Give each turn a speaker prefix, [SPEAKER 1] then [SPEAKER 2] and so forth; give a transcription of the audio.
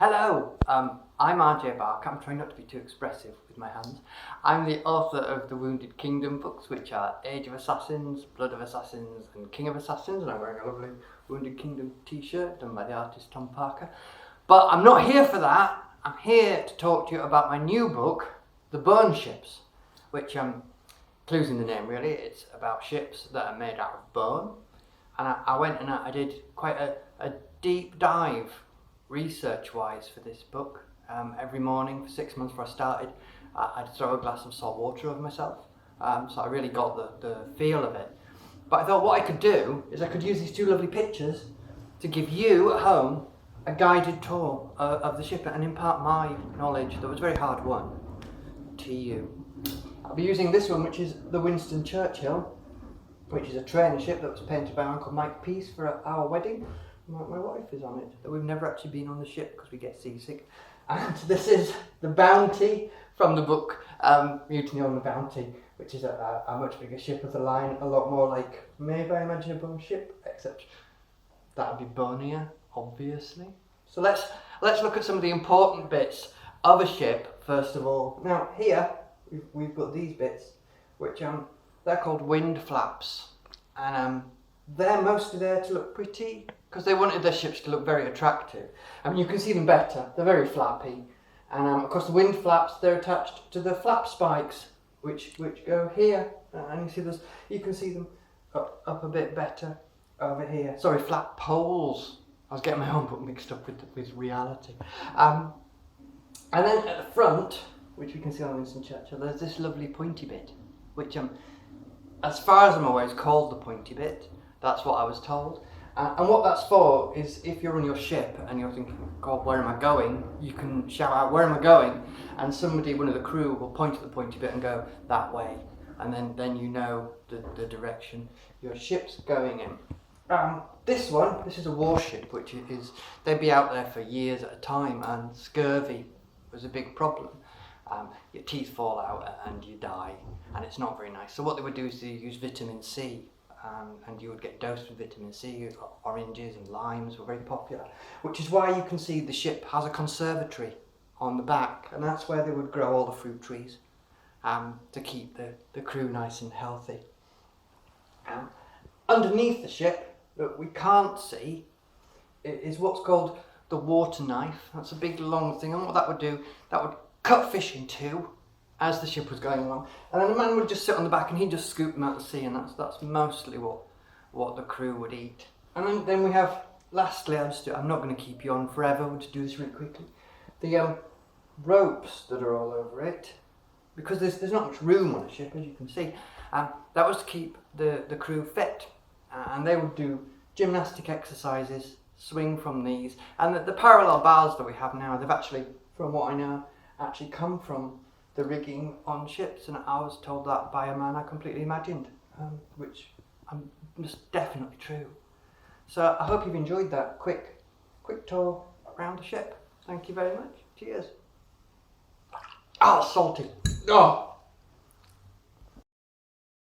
[SPEAKER 1] Hello, I'm RJ Barker. I'm trying not to be too expressive with my hands. I'm the author of the Wounded Kingdom books, which are Age of Assassins, Blood of Assassins and King of Assassins, and I'm wearing a lovely Wounded Kingdom t-shirt done by the artist Tom Parker. But I'm not here for that. I'm here to talk to you about my new book, The Bone Ships, which clues in the name really. It's about ships that are made out of bone. And I went and I did quite a deep dive research-wise for this book. Every morning for 6 months before I started, I'd throw a glass of salt water over myself. So I really got the feel of it. But I thought what I could do is I could use these two lovely pictures to give you at home a guided tour of the ship and impart my knowledge that was very hard won to you. I'll be using this one, which is the Winston Churchill, which is a training ship that was painted by Uncle Mike Peace for our wedding. My wife is on it, but we've never actually been on the ship because we get seasick. And this is the Bounty from the book Mutiny on the Bounty, which is a much bigger ship of the line, a lot more like maybe I imagine a bone ship, except that would be bonier, obviously. So let's look at some of the important bits of a ship first of all. Now here we've got these bits, which they're called wind flaps, and they're mostly there to look pretty because they wanted their ships to look very attractive. I mean, you can see them better. They're very flappy, and of course the wind flaps, they're attached to the flap spikes, which go here, and you can see them up a bit better over here. Sorry, flap poles. I was getting my own book mixed up with reality. And then at the front, which we can see on Winston Churchill, there's this lovely pointy bit, which as far as I'm aware, is called the pointy bit. That's what I was told. And what that's for is if you're on your ship and you're thinking, God, where am I going? You can shout out, where am I going? And somebody, one of the crew, will point at the pointy bit and go, that way. And then you know the direction your ship's going in. This is a warship, which is, they'd be out there for years at a time, and scurvy was a big problem. Your teeth fall out and you die, and it's not very nice. So what they would do is they use vitamin C, and you would get dosed with vitamin C. Oranges and limes were very popular, which is why you can see the ship has a conservatory on the back, and that's where they would grow all the fruit trees to keep the crew nice and healthy. Underneath the ship that we can't see is what's called the water knife. That's a big long thing, and what that would do, that would cut fish in two as the ship was going along, and then the man would just sit on the back and he'd just scoop them out of the sea, and that's mostly what the crew would eat. And then we have, lastly, I'm not going to keep you on forever, we'll just do this really quickly, the ropes that are all over it, because there's not much room on a ship, as you can see. That was to keep the crew fit, and they would do gymnastic exercises, swing from these, and the parallel bars that we have now, they've actually, from what I know, actually come from the rigging on ships, and I was told that by a man I completely imagined, which is definitely true. So I hope you've enjoyed that quick tour around the ship. Thank you very much. Cheers. Oh, salty. Oh.